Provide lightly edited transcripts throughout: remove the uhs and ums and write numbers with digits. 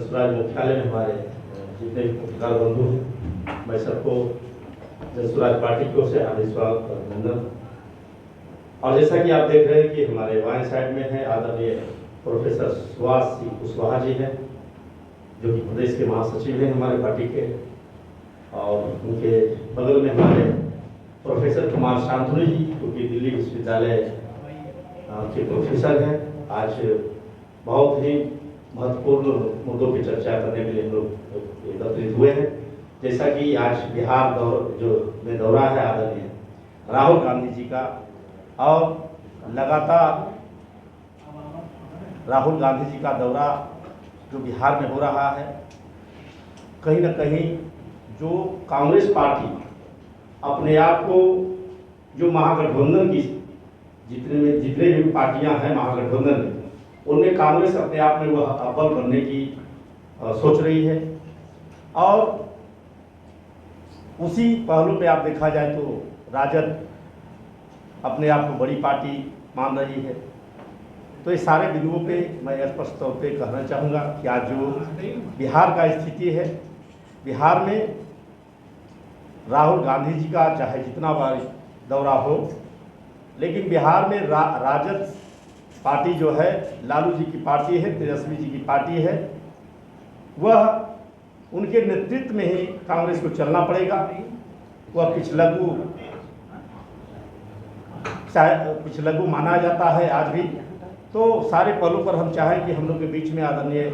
जसराज मुख्यालय में हमारे जितने भी पत्रकार बंधु हैं, मैं सबको जसराज पार्टी की ओर से हार्दिक स्वागत और अभिनंदन। और जैसा कि आप देख रहे हैं कि हमारे बाएं साइड में है आदरणीय प्रोफेसर सुभाष सिंह कुशवाहा जी हैं, जो कि प्रदेश के महासचिव हैं हमारे पार्टी के, और उनके बगल में हमारे प्रोफेसर कुमार शांतनु जी, जो कि दिल्ली विश्वविद्यालय के प्रोफेसर हैं। आज बहुत ही महत्वपूर्ण मुद्दों की चर्चा करने के लिए हम लोग एकत्रित हुए हैं। जैसा कि आज बिहार में दौरा है आदरणीय राहुल गांधी जी का, और लगातार राहुल गांधी जी का दौरा जो बिहार में हो रहा है, कहीं ना कहीं जो कांग्रेस पार्टी अपने आप को जो महागठबंधन की जितने भी पार्टियां हैं महागठबंधन में, उनमें कांग्रेस अपने आप में वह अव्वल बनने की सोच रही है। और उसी पहलू पे आप देखा जाए तो राजद अपने आप को बड़ी पार्टी मान रही है। तो इस सारे बिंदुओं पे मैं स्पष्ट तौर पे कहना चाहूँगा कि आज जो बिहार का स्थिति है, बिहार में राहुल गांधी जी का चाहे जितना बार दौरा हो, लेकिन बिहार में राजद पार्टी जो है, लालू जी की पार्टी है, तेजस्वी जी की पार्टी है, वह उनके नेतृत्व में ही कांग्रेस को चलना पड़ेगा। वह पिछलग्गू माना जाता है आज भी। तो सारे पहलू पर हम चाहें कि हम लोग के बीच में आदरणीय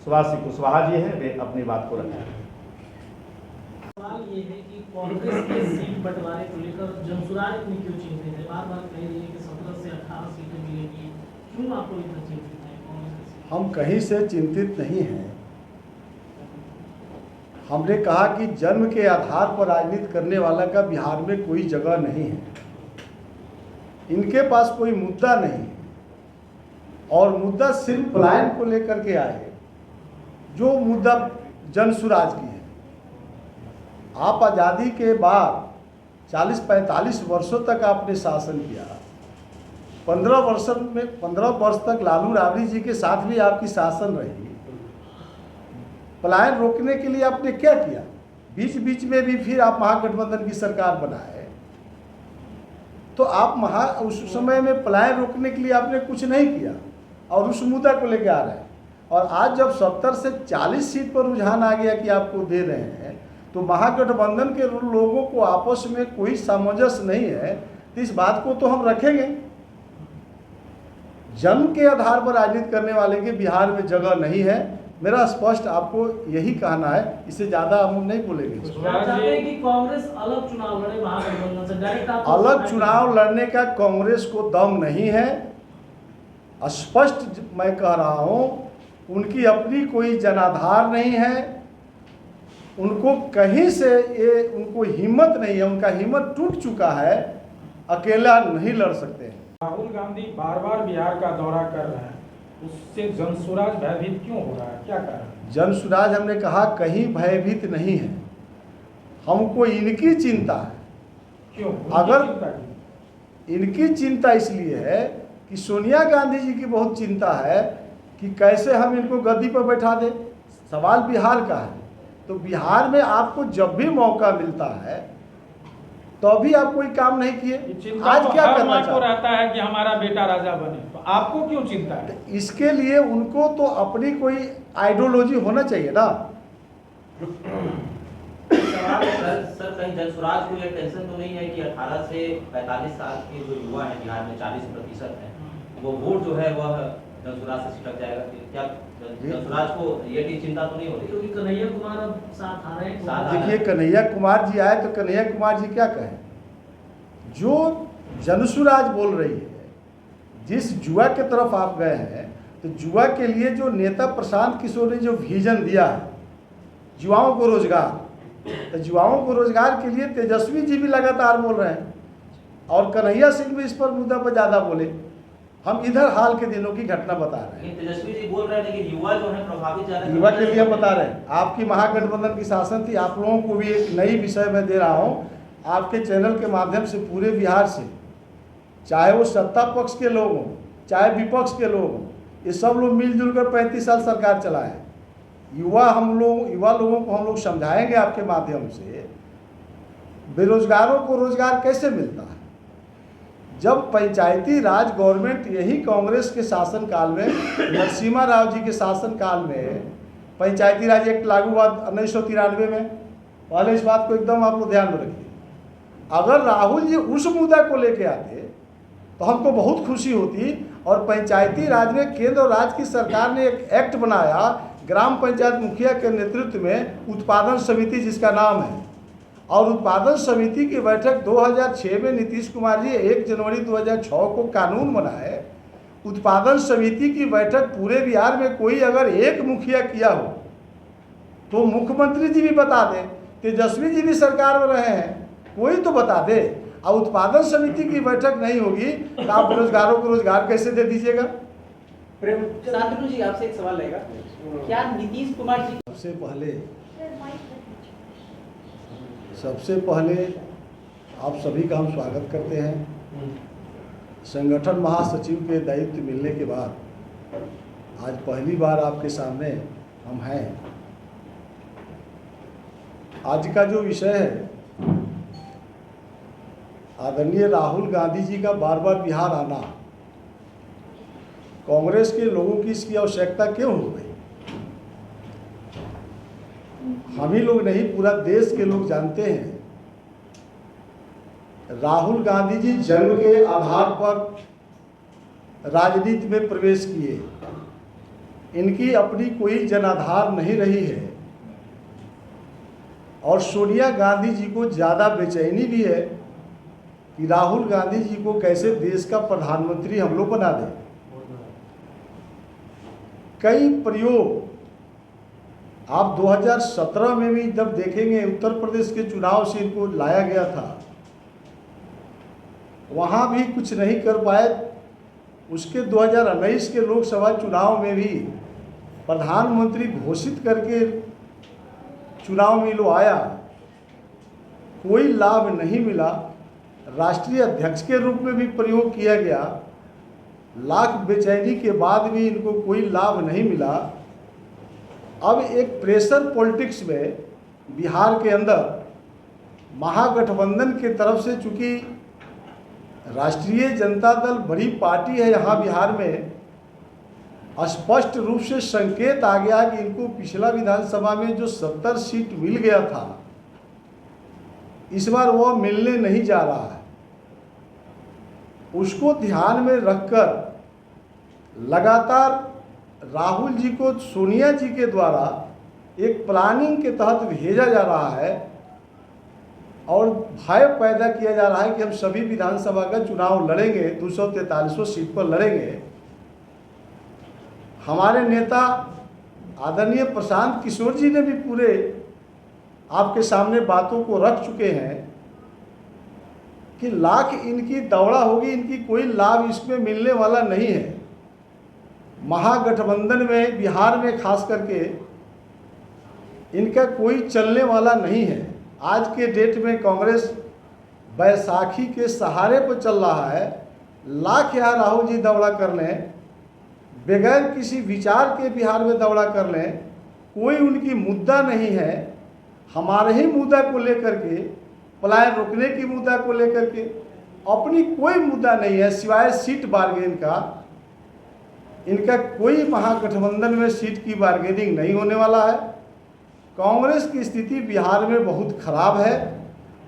सुभाष सिंह कुशवाहा जी हैं, वे अपनी बात को रखें। सवाल ये है कि कांग्रेस के सीट बंटवारे को लेकर जनसुराज इतनी क्यों चिंतित है? बार बार कह रही है कि 17 से 18 सीटें मिलेगी, क्यों आपको इतना चिंतित है कांग्रेस? हम कहीं से चिंतित नहीं हैं। हमने कहा कि जन्म के आधार पर राजनीति करने वाला का बिहार में कोई जगह नहीं है। इनके पास कोई मुद्दा नहीं है, और मुद्दा सिर्फ पलायन को लेकर के आए, जो मुद्दा जनसुराज की है। आप आज़ादी के बाद 40-45 वर्षों तक आपने शासन किया। 15 वर्ष तक लालू राबड़ी जी के साथ भी आपकी शासन रही। पलायन रोकने के लिए आपने क्या किया? बीच बीच में भी फिर आप महागठबंधन की सरकार बनाए। तो आप उस समय में पलायन रोकने के लिए आपने कुछ नहीं किया, और उस मुद्दा को लेकर आ रहे हैं। और आज जब 70 से 40 सीट पर रुझान आ गया कि आपको दे रहे हैं, तो महागठबंधन के लोगों को आपस में कोई सामंजस्य नहीं है, तो इस बात को तो हम रखेंगे। जन्म के आधार पर राजनीति करने वाले के बिहार में जगह नहीं है। मेरा स्पष्ट आपको यही कहना है, इससे ज़्यादा हम नहीं बोलेंगे। चाहते हैं कि कांग्रेस अलग चुनाव लड़े महागठबंधन से, डायरेक्ट अलग चुनाव लड़ने का कांग्रेस को दम नहीं है। स्पष्ट मैं कह रहा हूँ, उनकी अपनी कोई जनाधार नहीं है। उनको कहीं से उनको हिम्मत नहीं है, उनका हिम्मत टूट चुका है, अकेला नहीं लड़ सकते हैं। राहुल गांधी बार बार बिहार का दौरा कर रहे हैं, उससे जनसुराज भयभीत क्यों हो रहा है, क्या कारण? जनसुराज हमने कहा कहीं भयभीत नहीं है, हमको इनकी चिंता है। क्यों? अगर इनकी चिंता इसलिए है कि सोनिया गांधी जी की बहुत चिंता है कि कैसे हम इनको गद्दी पर बैठा दें। सवाल बिहार का है, तो बिहार में आपको जब भी मौका मिलता है तो अभी आप कोई काम नहीं किए। आज क्या करना चाहते? रहता है कि हमारा बेटा राजा बने, तो आपको क्यों चिंता है? इसके लिए उनको तो अपनी कोई आइडियोलॉजी होना चाहिए ना। सर कहीं जनसुराज को ये टेंशन तो नहीं है कि 18 से 45 साल के जो युवा हैं बिहार में 40% है, वो वोट जो है वह जनसुराज से छिटक जाएगा? क्या जनसुराज को ये चिंता तो नहीं हो रही? क्योंकि कन्हैया कुमार अब साथ आ रहे हैं। देखिए, कन्हैया कुमार जी आए तो कन्हैया कुमार जी क्या कहें? जो जनसुराज बोल रही है, जिस जुआ के तरफ आप गए हैं, तो जुआ के लिए जो नेता प्रशांत किशोर ने जो विजन दिया है, युवाओं को रोजगार, तो युवाओं को रोजगार के लिए तेजस्वी जी भी लगातार बोल रहे हैं, और कन्हैया सिंह भी इस पर मुद्दा पर ज़्यादा बोले। हम इधर हाल के दिनों की घटना बता रहे हैं। तेजस्वी जी बोल रहे हैं, लेकिन युवा जो है प्रभावित ज़्यादा, युवा के लिए हम बता रहे हैं। आपकी महागठबंधन की शासन थी, आप लोगों को भी एक नई विषय में दे रहा हूँ, आपके चैनल के माध्यम से पूरे बिहार से, चाहे वो सत्ता पक्ष के लोग हों चाहे विपक्ष के लोग हों, ये सब लोग मिलजुल कर 35 साल सरकार चलाए। युवा लोगों को हम लोग समझाएंगे आपके माध्यम से बेरोजगारों को रोजगार कैसे मिलता है। जब पंचायती राज गवर्नमेंट यही कांग्रेस के शासनकाल में, नरसिम्हा राव जी के शासनकाल में पंचायती राज एक्ट लागू हुआ 1993 में। पहले इस बात को एकदम आप लोग ध्यान में रखिए। अगर राहुल जी उस मुद्दा को लेके आते तो हमको बहुत खुशी होती। और पंचायती राज में केंद्र और राज्य की सरकार ने एक एक्ट बनाया, ग्राम पंचायत मुखिया के नेतृत्व में उत्पादन समिति जिसका नाम है, और उत्पादन समिति की बैठक 2006 में नीतीश कुमार जी 1 जनवरी 2006 को कानून बनाए। उत्पादन समिति की बैठक पूरे बिहार में कोई अगर एक मुखिया किया हो तो मुख्यमंत्री जी भी बता दें, तेजस्वी जी भी सरकार में रहे हैं, कोई तो बता दे। और उत्पादन समिति की बैठक नहीं होगी तो आप बेरोजगारों को रोजगार कैसे दे दीजिएगा। शांतनु जी आपसे एक सवाल रहेगा, क्या नीतीश कुमार जी सबसे पहले आप सभी का हम स्वागत करते हैं। संगठन महासचिव के दायित्व मिलने के बाद आज पहली बार आपके सामने हम हैं। आज का जो विषय है, आदरणीय राहुल गांधी जी का बार बार बिहार आना, कांग्रेस के लोगों की इसकी आवश्यकता क्यों हो गई, हम ही लोग नहीं पूरा देश के लोग जानते हैं। राहुल गांधी जी जन्म के आधार पर राजनीति में प्रवेश किए, इनकी अपनी कोई जनाधार नहीं रही है। और सोनिया गांधी जी को ज़्यादा बेचैनी भी है कि राहुल गांधी जी को कैसे देश का प्रधानमंत्री हम लोग बना दें। कई प्रयोग आप 2017 में भी जब देखेंगे, उत्तर प्रदेश के चुनाव से इनको लाया गया था, वहाँ भी कुछ नहीं कर पाए। उसके 2019 के लोकसभा चुनाव में भी प्रधानमंत्री घोषित करके चुनाव में लो आया, कोई लाभ नहीं मिला। राष्ट्रीय अध्यक्ष के रूप में भी प्रयोग किया गया, लाख बेचैनी के बाद भी इनको कोई लाभ नहीं मिला। अब एक प्रेशर पॉलिटिक्स में बिहार के अंदर महागठबंधन के तरफ से, चूंकि राष्ट्रीय जनता दल बड़ी पार्टी है यहाँ बिहार में, स्पष्ट रूप से संकेत आ गया कि इनको पिछला विधानसभा में जो 70 सीट मिल गया था, इस बार वो मिलने नहीं जा रहा है। उसको ध्यान में रखकर लगातार राहुल जी को सोनिया जी के द्वारा एक प्लानिंग के तहत भेजा जा रहा है और भय पैदा किया जा रहा है कि हम सभी विधानसभा का चुनाव लड़ेंगे, 243 सीट पर लड़ेंगे। हमारे नेता आदरणीय प्रशांत किशोर जी ने भी पूरे आपके सामने बातों को रख चुके हैं कि लाख इनकी दौड़ा होगी, इनकी कोई लाभ इसमें मिलने वाला नहीं है। महागठबंधन में बिहार में खास करके इनका कोई चलने वाला नहीं है। आज के डेट में कांग्रेस बैसाखी के सहारे पर चल रहा है। लाख यहाँ राहुल जी दौड़ा कर लें, बगैर किसी विचार के बिहार में दौड़ा कर लें, कोई उनकी मुद्दा नहीं है। हमारे ही मुद्दा को लेकर के, पलायन रोकने की मुद्दा को लेकर के अपनी कोई मुद्दा नहीं है सिवाय सीट बार्गेन का। इनका कोई महागठबंधन में सीट की बार्गेनिंग नहीं होने वाला है। कांग्रेस की स्थिति बिहार में बहुत खराब है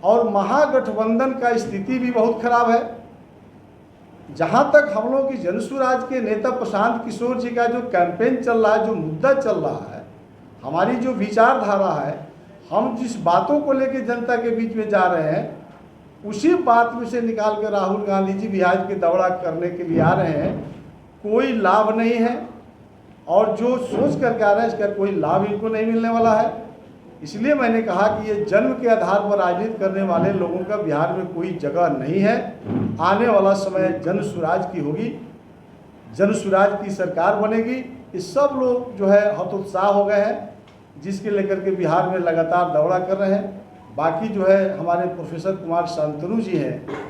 और महागठबंधन का स्थिति भी बहुत खराब है। जहाँ तक हम लोग की जनसुराज के नेता प्रशांत किशोर जी का जो कैंपेन चल रहा है, जो मुद्दा चल रहा है, हमारी जो विचारधारा है, हम जिस बातों को लेकर जनता के बीच में जा रहे हैं, उसी बात में से निकाल कर राहुल गांधी जी बिहार के दौरा करने के लिए आ रहे हैं। कोई लाभ नहीं है और जो सोच करके आ रहे हैं इसका कोई लाभ इनको नहीं मिलने वाला है। इसलिए मैंने कहा कि ये जन्म के आधार पर राजनीति करने वाले लोगों का बिहार में कोई जगह नहीं है। आने वाला समय जन सुराज की होगी, जन सुराज की सरकार बनेगी। ये सब लोग जो है हतोत्साह हो गए हैं, जिसके लेकर के बिहार में लगातार दौरा कर रहे हैं। बाकी जो है हमारे प्रोफेसर कुमार शांतनु जी हैं,